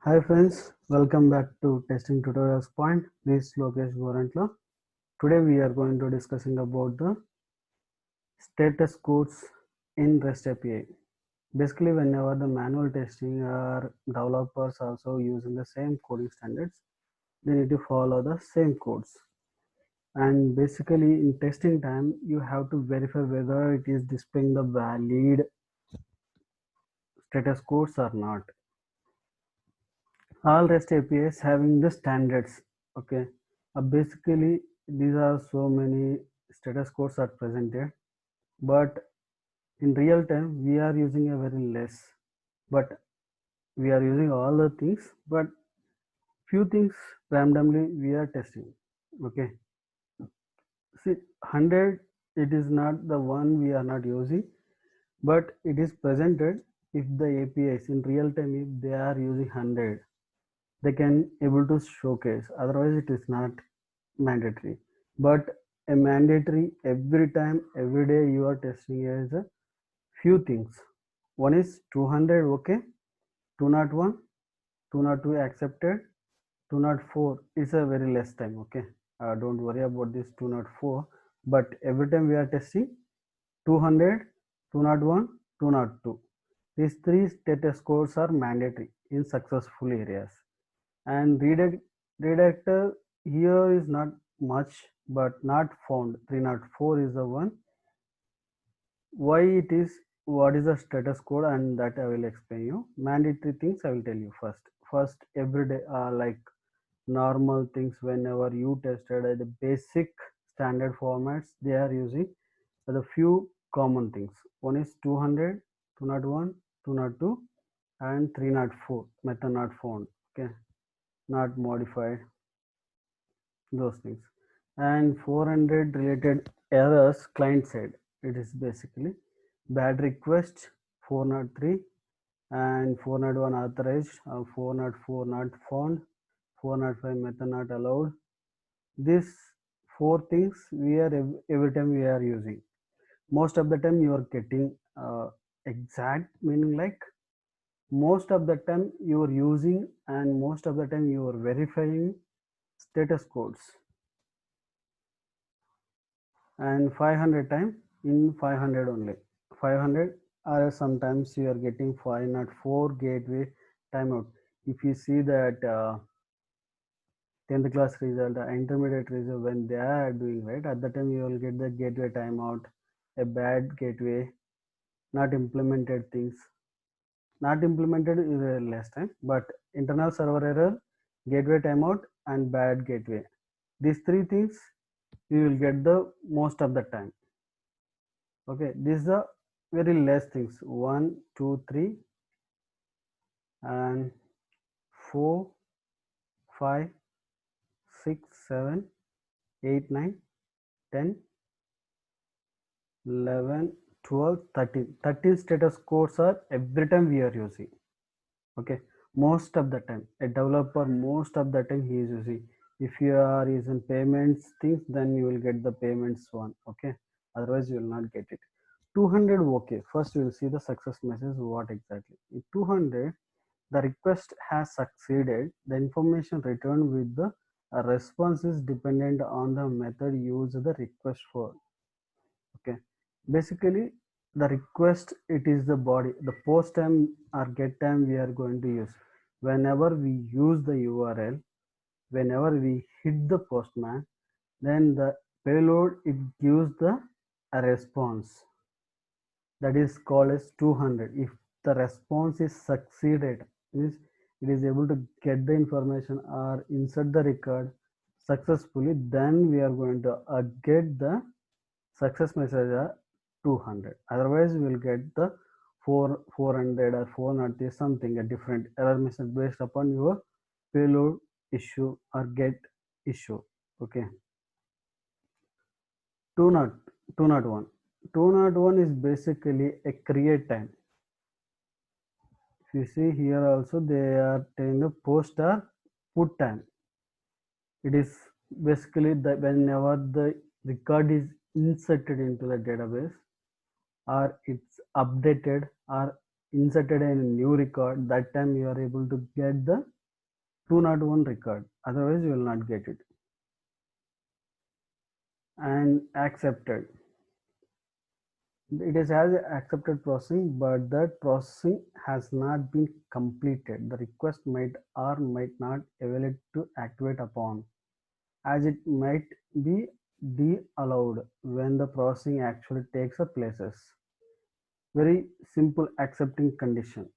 Hi friends, welcome back to Testing Tutorials Point. This is Lokesh Gorantla. Today we are going to discussing about the status codes in REST API. Basically, whenever the manual testing or developers also using the same coding standards, they need to follow the same codes. And basically, in testing time, you have to verify whether it is displaying the valid status codes or not. All REST APIs having the standards. Okay, basically these are so many status codes are presented, but in real time we are using a very less, but we are using all the things, but few things randomly we are testing. Okay, see, 100, it is not the one we are not using, but it is presented. If the APIs in real time, if they are using 100, they can able to showcase, otherwise it is not mandatory. But a mandatory every time, every day you are testing is a few things. One is 200, okay, 201, 202 accepted, 204 is a very less time. Okay, don't worry about this 204, but every time we are testing 200, 201, 202. These three status codes are mandatory in successful areas. And redirector here is not much, but not found. 304 is the one. Why it is, what is the status code, and that I will explain you. Mandatory things I will tell you first. Everyday like normal things, whenever you tested the basic standard formats they are using, the few common things. One is 200, 201, 202, and 304 method not found. Okay, not modified, those things. And 400 related errors client side, it is basically bad request 403, and 401 authorized, 404 not found, 405 method not allowed. These four things we are every time we are using. Most of the time you are getting exact meaning, like most of the time you are using, and most of the time you are verifying status codes. And 500 time in 500 only, 500, or sometimes you are getting 504 gateway timeout. If you see that 10th class result, intermediate result, when they are doing right, at the time you will get the gateway timeout, a bad gateway, not implemented things. Not implemented is a less time, but internal server error, gateway timeout, and bad gateway. These three things you will get the most of the time. Okay, these are very less things. 1, 2, 3, and 4, 5, 6, 7, 8, 9, 10, 11, 12, 13. 13 status codes are every time we are using. Okay, most of the time a developer, most of the time he is using. If you are using payments things, then you will get the payments one. Okay, otherwise you will not get it. 200, okay, first we will see the success message. What exactly in 200? The request has succeeded. The information returned with the response is dependent on the method used the request for. Okay, basically the request, it is the body, the post time or get time we are going to use. Whenever we use the URL, whenever we hit the postman, then the payload, it gives the a response, that is called as 200. If the response is succeeded, means it is able to get the information or insert the record successfully, then we are going to get the success message 200. Otherwise we will get the 400 or 403, something a different error message based upon your payload issue or get issue. Okay, 201, 201 is basically a create time. If you see here also, they are telling the post or put time. It is basically the whenever the record is inserted into the database, or it's updated, or inserted a new record, that time you are able to get the 201 record, otherwise you will not get it. And accepted, it is has accepted processing, but that processing has not been completed. The request might or might not available to activate upon, as it might be de-allowed when the processing actually takes a places. Very simple accepting condition.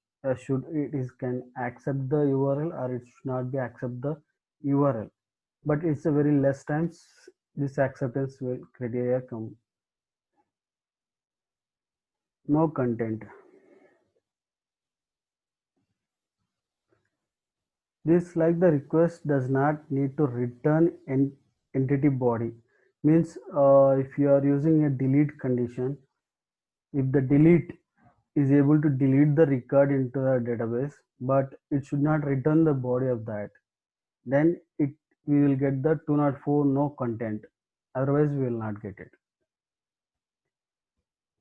Should it is can accept the URL or it should not be accept the URL. But it's a very less times this acceptance will criteria come. No content. This like the request does not need to return an entity body. Means if you are using a delete condition, if the delete is able to delete the record into the database, but it should not return the body of that, then it we will get the 204 no content, otherwise we will not get it.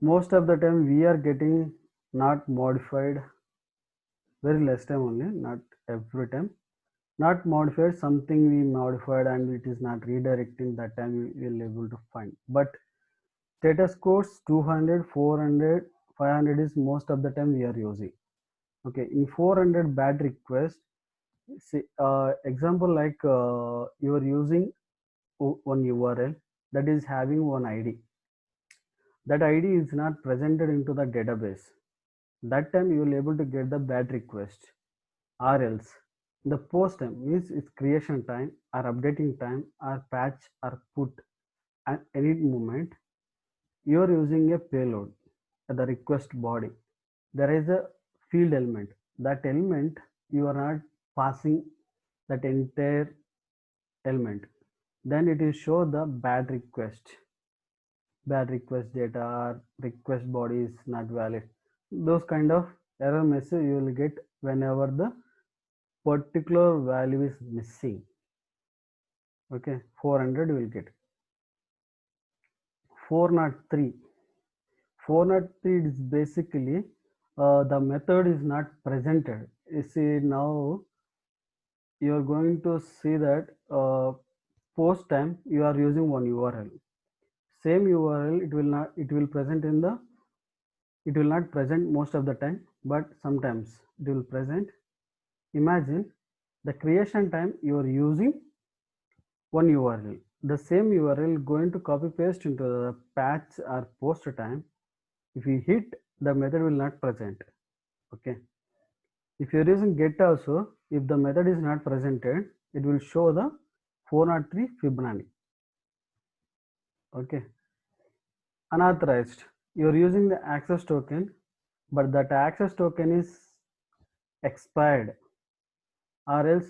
Most of the time we are getting not modified, very less time only, not every time. Not modified, something we modified and it is not redirecting, that time we will able to find. But status codes 200, 400, 500 is most of the time we are using. Okay, in 400 bad request, say example like you are using one URL that is having one ID. That ID is not presented into the database. That time you will able to get the bad request. Or else the post time means its creation time or updating time or patch or put at any moment you are using a payload at the request body. There is a field element. That element you are not passing that entire element. Then it will show the bad request data or request body is not valid. Those kind of error message you will get whenever the particular value is missing. Okay, 400 will get. 403 is basically the method is not presented. You see, now you are going to see that post time you are using one URL, same URL it will present in the, it will not present most of the time, but sometimes it will present. Imagine the creation time you are using one URL, the same URL going to copy paste into the patch or post time. If you hit, the method will not present. Okay, if you're using get also, if the method is not presented, it will show the 403 Fibonacci. Okay, unauthorized, you're using the access token, but that access token is expired, or else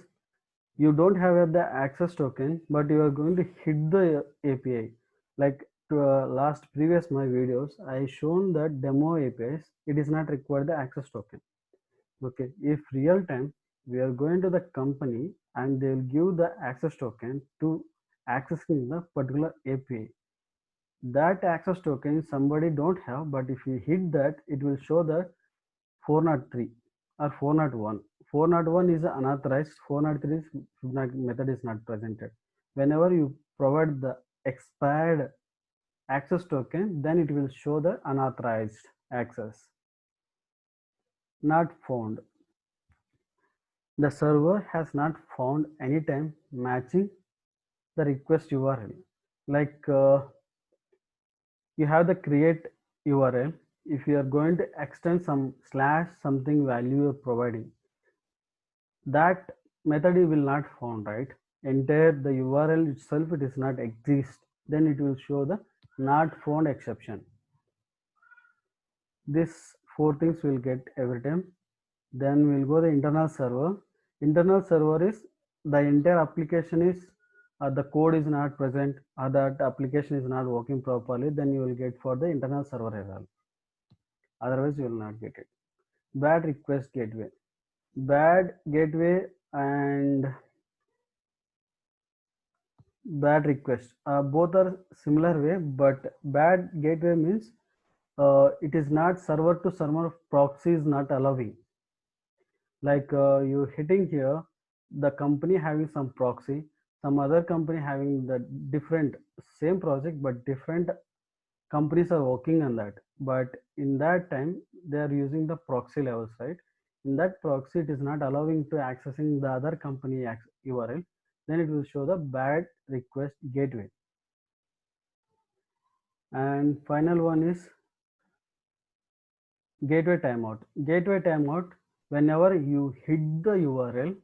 you don't have the access token, but you are going to hit the API. Like to last previous my videos, I shown that demo APIs, it is not required the access token. Okay, if real time we are going to the company and they will give the access token to accessing the particular API, that access token somebody don't have, but if you hit that, it will show that 403 or 401. 401 is unauthorized, 403 is method is not presented. Whenever you provide the expired access token, then it will show the unauthorized access. Not found. The server has not found any time matching the request URL. Like you have the create URL. If you are going to extend some slash something value you're providing, that method will not found, right? Enter the URL itself, it is not exist, then it will show the not found exception. This four things will get every time. Then we'll go the internal server. Internal server is the entire application is the code is not present or that application is not working properly, then you will get for the internal server error. Otherwise you will not get it. Bad request gateway. Bad gateway and bad request both are similar way, but bad gateway means it is not server to server proxy is not allowing. Like you hitting here, the company having some proxy, some other company having the different same project, but different companies are working on that. But in that time they are using the proxy levels, right? In that proxy it is not allowing to accessing the other company URL, then it will show the bad request gateway. And final one is gateway timeout. Gateway timeout, whenever you hit the URL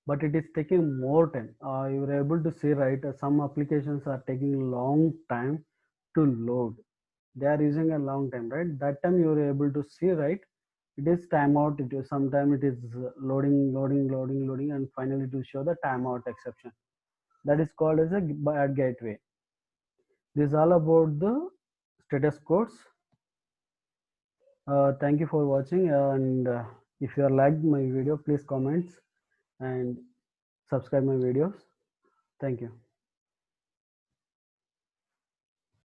but it is taking more time, you are able to see, right, some applications are taking long time to load. They are using a long time, right? That time you are able to see, right, it is timeout. It is sometime it is loading, and finally to show the timeout exception. That is called as a bad gateway. This is all about the status codes. Thank you for watching, and if you are liked my video, please comments and subscribe my videos. Thank you.